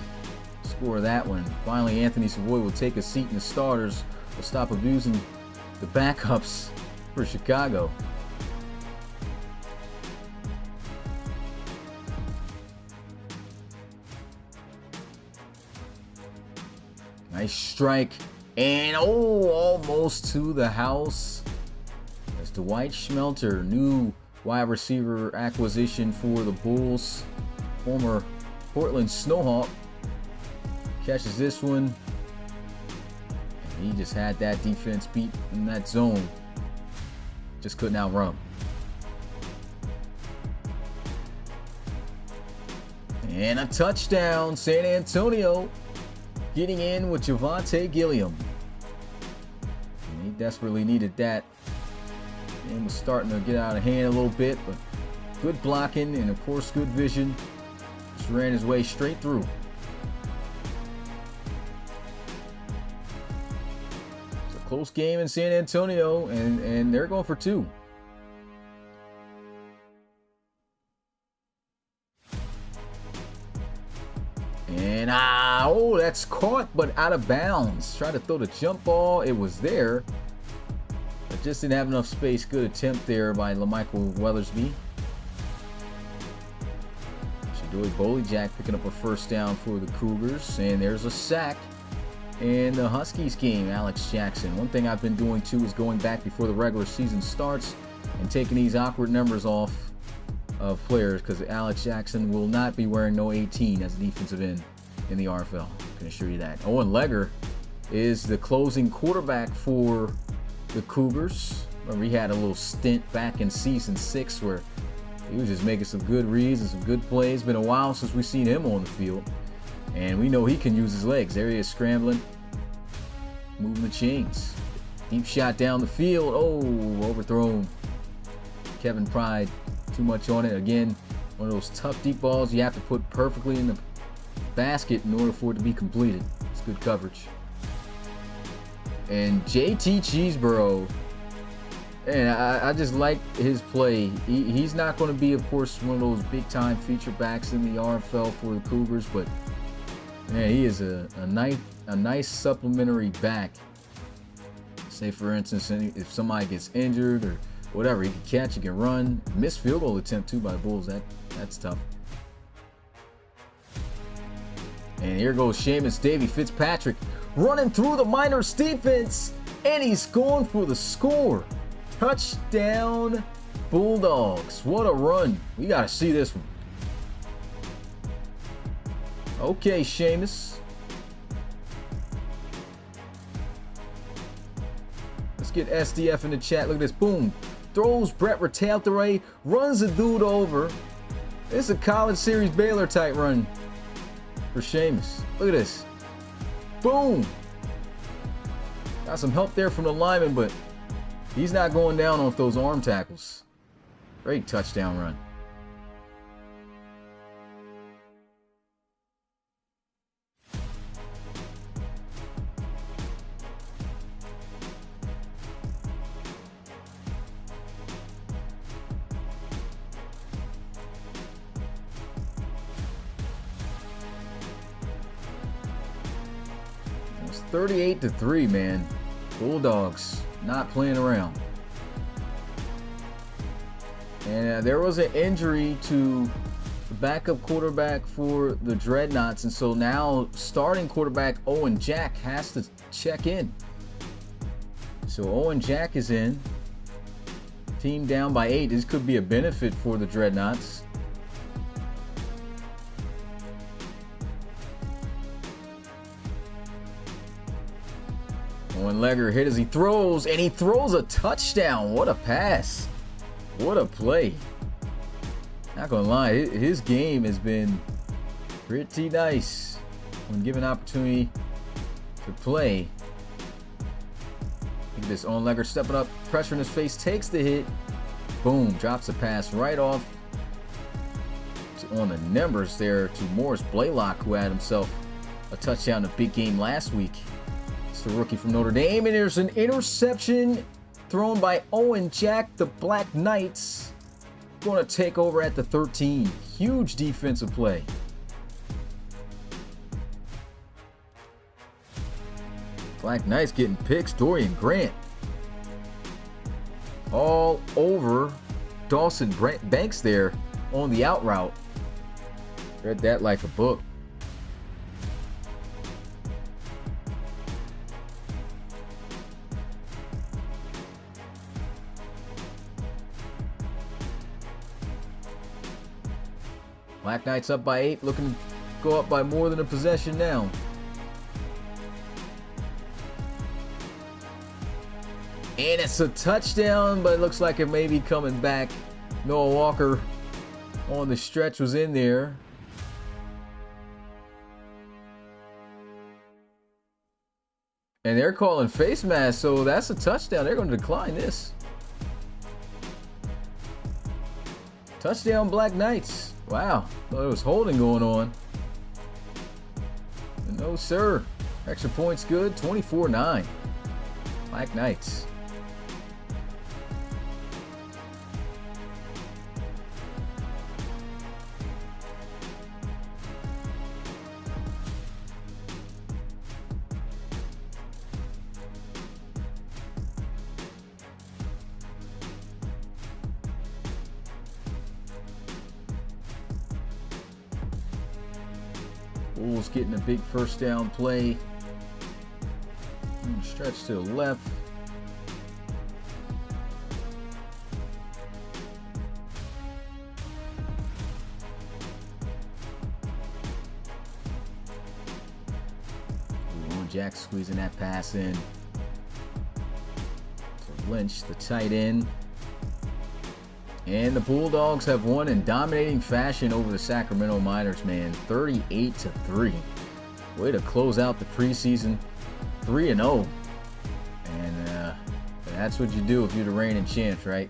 Score that one. Finally, Anthony Savoy will take a seat in the starters. Will stop abusing the backups for Chicago. Nice strike. And almost to the house. Dwight Schmelter, new wide receiver acquisition for the Bulls. Former Portland Snowhawk. Catches this one. And he just had that defense beat in that zone. Just couldn't outrun. And a touchdown, San Antonio. getting in with Javonte Gilliam. And he desperately needed that. And was starting to get out of hand a little bit, but good blocking and of course good vision. Just ran his way straight through. It's a close game in San Antonio, and they're going for 2. And oh, that's caught, but out of bounds. Tried to throw the jump ball. It was there, but just didn't have enough space. Good attempt there by LaMichael Weathersby. Shadori Boley-Jack picking up a first down for the Cougars. And there's a sack in the Huskies game, Alex Jackson. One thing I've been doing too is going back before the regular season starts and taking these awkward numbers off of players, because Alex Jackson will not be wearing no 18 as a defensive end in the RFL. I can assure you that. Owen Legger is the closing quarterback for the Cougars. Remember, he had a little stint back in season 6 where he was just making some good reads and some good plays. Been a while since we've seen him on the field, and we know he can use his legs. There he is scrambling, moving the chains. Deep shot down the field. Oh, overthrown. Kevin Pride. Too much on it. Again, one of those tough deep balls you have to put perfectly in the basket in order for it to be completed. It's good coverage. And JT Cheeseborough, and I just like his play. He's not going to be, of course, one of those big time feature backs in the RFL for the Cougars, but man, he is a nice supplementary back. Say for instance, if somebody gets injured or whatever, he can catch, he can run. Missed field goal attempt too by the Bulls. That's tough. And here goes Seamus Davey Fitzpatrick running through the Miners defense, and he's going for the score. Touchdown Bulldogs. What a run. We got to see this one. Okay, Seamus. Let's get SDF in the chat. Look at this. Boom. Throws Brett Rattale, runs the dude over. It's a college series Baylor type run for Seamus. Look at this. Boom. Got some help there from the lineman, but he's not going down off those arm tackles. Great touchdown run. It's 38-3, man. Bulldogs not playing around. And there was an injury to the backup quarterback for the Dreadnoughts, and so now starting quarterback Owen Jack has to check in. So Owen Jack is in. Team down by 8. This could be a benefit for the Dreadnoughts. Owen Legger hit as he throws, and he throws a touchdown. What a pass. What a play. Not gonna lie, his game has been pretty nice when given opportunity to play. Look at this, Owen Legger stepping up, pressure in his face, takes the hit. Boom, drops the pass right off on the numbers there to Morris Blaylock, who had himself a touchdown in a big game last week. It's the rookie from Notre Dame, and there's an interception thrown by Owen Jack. The Black Knights going to take over at the 13. Huge defensive play. Black Knights getting picks. Dorian Grant all over Dawson Banks there on the out route. Read that like a book. Black Knights up by 8, looking to go up by more than a possession now. And it's a touchdown, but it looks like it may be coming back. Noah Walker on the stretch was in there. And they're calling face mask, so that's a touchdown. They're going to decline this. Touchdown, Black Knights. Wow. Thought it was holding going on. No, sir. Extra points good. 24-9. Black Knights. Bulls getting a big first down play. Stretch to the left. Jack squeezing that pass in to Lynch, the tight end. And the Bulldogs have won in dominating fashion over the Sacramento Miners, man. 38-3. Way to close out the preseason 3-0. And that's what you do if you're the reigning champs, right?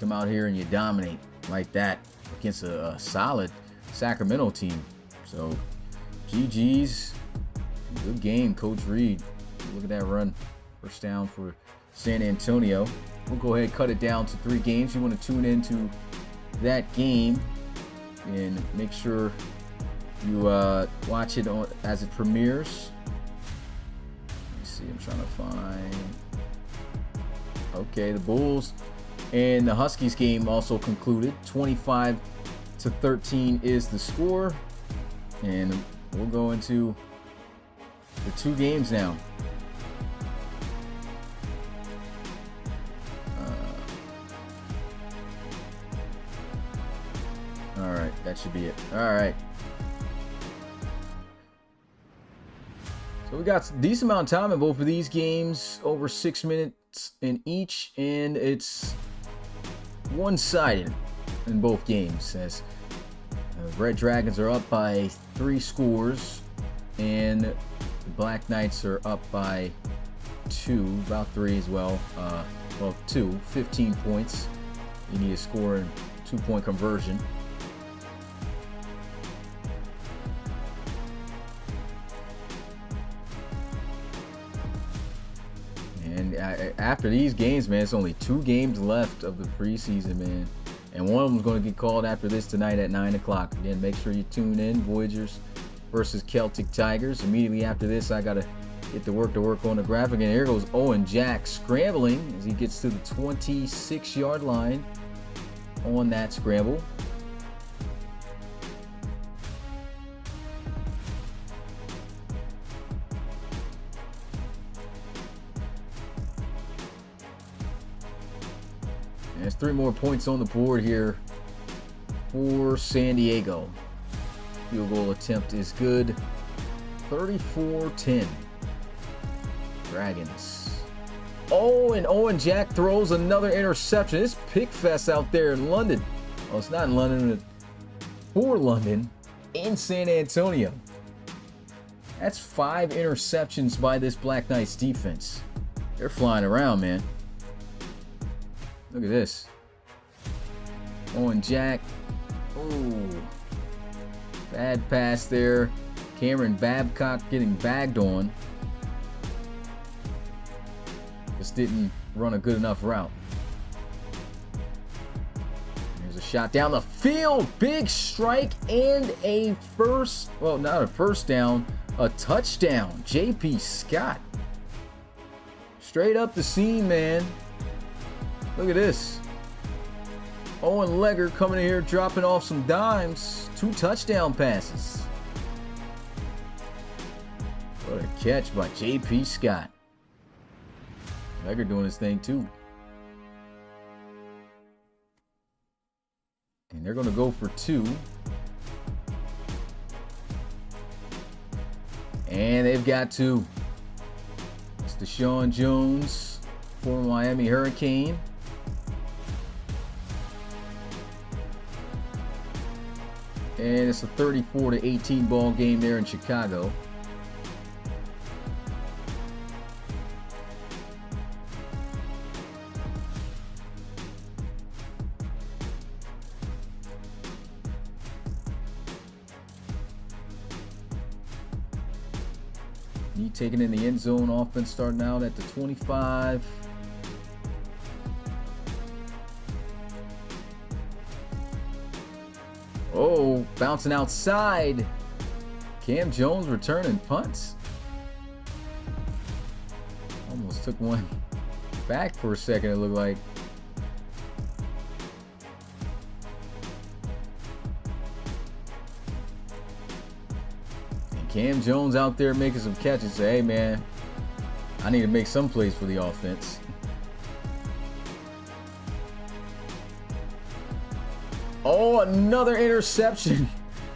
Come out here and you dominate like that against a solid Sacramento team. So, GG's. Good game, Coach Reed. Look at that run. First down for San Antonio. We'll go ahead and cut it down to 3 games. You want to tune into that game and make sure you watch it as it premieres. Let me see. I'm trying to find. Okay, the Bulls and the Huskies game also concluded. 25-13 is the score, and we'll go into the 2 games now. All right, that should be it. All right. So we got a decent amount of time in both of these games, over 6 minutes in each, and it's one-sided in both games. As Red Dragons are up by 3 scores, and the Black Knights are up by 2, about 3 as well. Well, 2, 15 points. You need to score in 2-point conversion. And after these games, man, it's only 2 games left of the preseason, man. And one of them is going to get called after this tonight at 9 o'clock. Again, make sure you tune in. Voyagers versus Celtic Tigers. Immediately after this, I got to get to work on the graphic. And here goes Owen Jack scrambling as he gets to the 26-yard line on that scramble. And there's 3 more points on the board here for San Diego. Field goal attempt is good. 34-10. Dragons. Oh, and Owen Jack throws another interception. It's pick fest out there in London. Oh, it's not in London, it's for London in San Antonio. That's 5 interceptions by this Black Knights defense. They're flying around, man. Look at this. Owen Jack. Oh. Bad pass there. Cameron Babcock getting bagged on. Just didn't run a good enough route. Here's a shot down the field. Big strike and a first, well, not a first down, a touchdown. JP Scott. Straight up the seam, man. Look at this. Owen Legger coming in here dropping off some dimes. 2 touchdown passes. What a catch by JP Scott. Legger doing his thing too. And they're going to go for 2. And they've got 2. It's Deshaun Jones, former Miami Hurricane. And it's a 34-18 ball game there in Chicago. He taking in the end zone. Offense starting out at the 25. Oh, bouncing outside. Cam Jones returning punts. Almost took one back for a second, it looked like. And Cam Jones out there making some catches. Say, hey, man, I need to make some plays for the offense. Oh, another interception.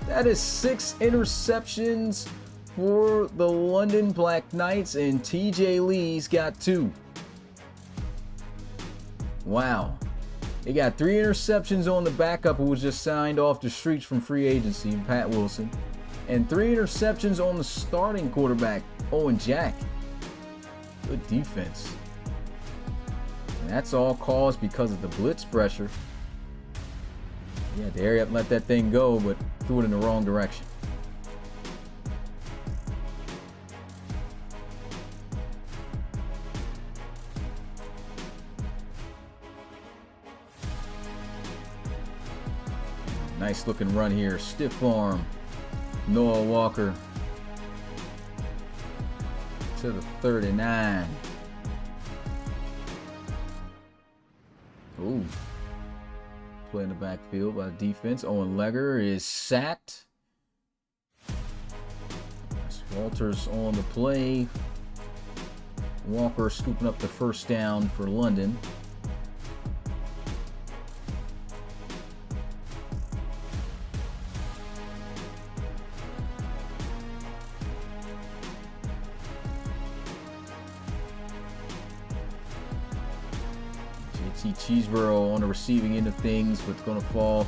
That is 6 interceptions for the London Black Knights, and TJ Lee's got 2. Wow. They got 3 interceptions on the backup who was just signed off the streets from free agency, Pat Wilson, and 3 interceptions on the starting quarterback, Owen Jack. Good defense. And that's all caused because of the blitz pressure. Yeah, the hurry up and let that thing go, but threw it in the wrong direction. Nice looking run here. Stiff arm. Noah Walker to the 39. Ooh. Play in the backfield by the defense. Owen Legger is sacked. Walters on the play. Walker scooping up the first down for London. Cheeseborough on the receiving end of things, but it's going to fall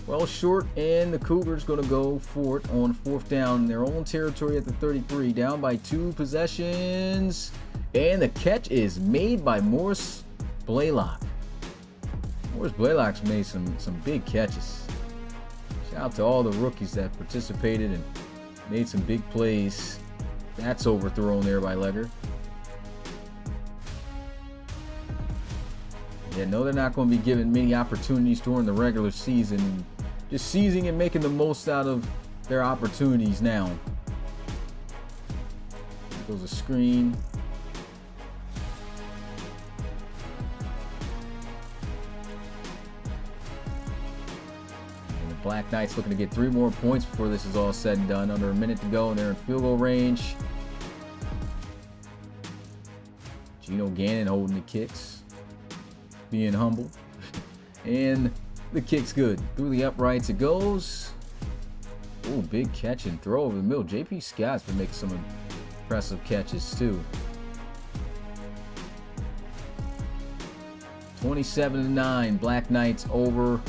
well short, and the Cougars going to go for it on 4th down in their own territory at the 33, down by 2 possessions, and the catch is made by Morris Blaylock. Morris Blaylock's made some big catches. Shout out to all the rookies that participated and made some big plays. That's overthrown there by Legger. Yeah, no, they're not going to be given many opportunities during the regular season. Just seizing and making the most out of their opportunities now. There goes a screen. And the Black Knights looking to get 3 more points before this is all said and done. Under a minute to go, and they're in field goal range. Gino Gannon holding the kicks. Being humble. And the kick's good. Through the uprights it goes. Oh, big catch and throw over the middle. JP Scott's been making some impressive catches too. 27-9. Black Knights over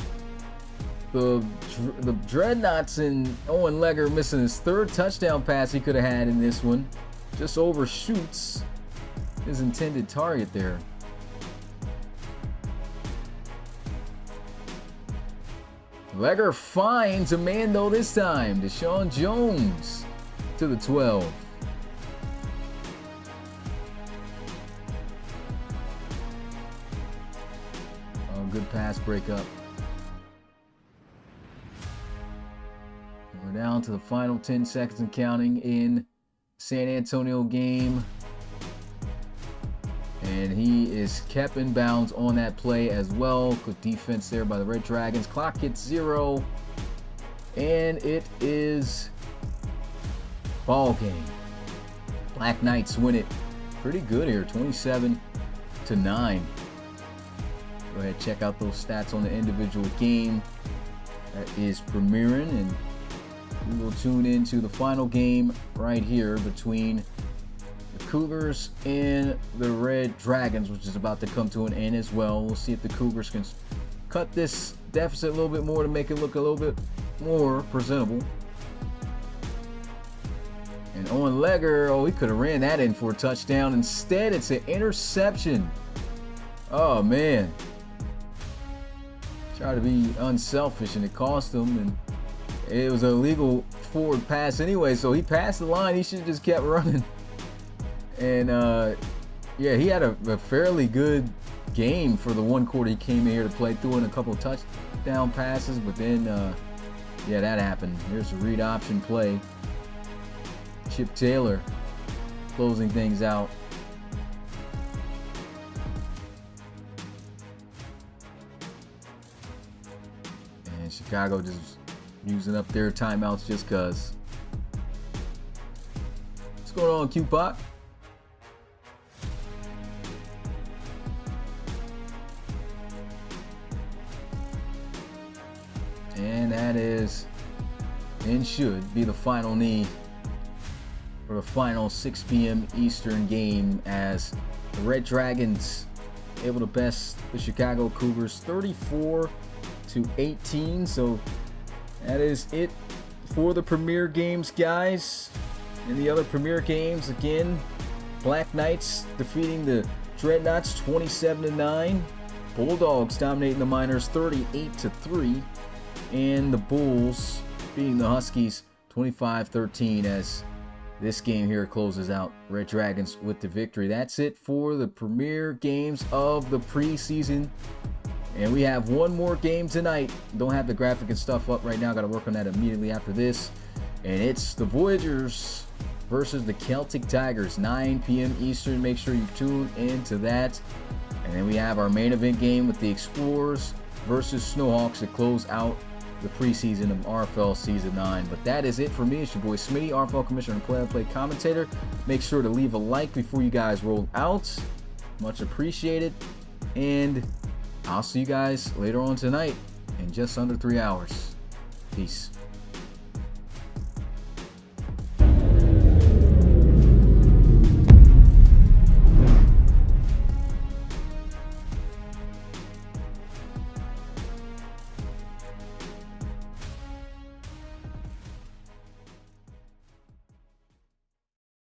the Dreadnoughts, and Owen Legger missing his 3rd touchdown pass he could have had in this one. Just overshoots his intended target there. Legger finds a man though this time. Deshaun Jones to the 12. Oh, good pass breakup. We're down to the final 10 seconds and counting in San Antonio game. And he is kept in bounds on that play as well. Good defense there by the Red Dragons. Clock hits 0. And it is ball game. Black Knights win it pretty good here. 27-9. Go ahead, check out those stats on the individual game that is premiering. And we will tune into the final game right here between Cougars and the Red Dragons, which is about to come to an end as well. We'll see if the Cougars can cut this deficit a little bit more to make it look a little bit more presentable. And Owen Legger, oh, he could have ran that in for a touchdown. Instead, it's an interception. Oh, man. Tried to be unselfish, and it cost him. And it was a legal forward pass anyway, so he passed the line. He should have just kept running. And yeah, he had a fairly good game for the one quarter he came in here to play, threw in a couple touchdown passes, but then yeah, that happened. Here's a read option play. Chip Taylor closing things out. And Chicago just using up their timeouts just because. What's going on, Q-Pop? And that is and should be the final knee for the final 6 p.m. Eastern game, as the Red Dragons able to best the Chicago Cougars 34-18. So that is it for the Premier games, guys. In the other Premier games, again, Black Knights defeating the Dreadnoughts 27-9. Bulldogs dominating the Miners 38-3. And the Bulls beating the Huskies 25-13, as this game here closes out Red Dragons with the victory. That's it for the Premier games of the preseason. And we have one more game tonight. Don't have the graphic and stuff up right now. Got to work on that immediately after this. And it's the Voyagers versus the Celtic Tigers, 9 p.m. Eastern. Make sure you tune into that. And then we have our main event game with the Explorers versus Snowhawks to close out the preseason of RFL Season 9. But that is it for me. It's your boy Smitty, RFL Commissioner and play-by-play commentator. Make sure to leave a like before you guys roll out. Much appreciated. And I'll see you guys later on tonight in just under 3 hours. Peace.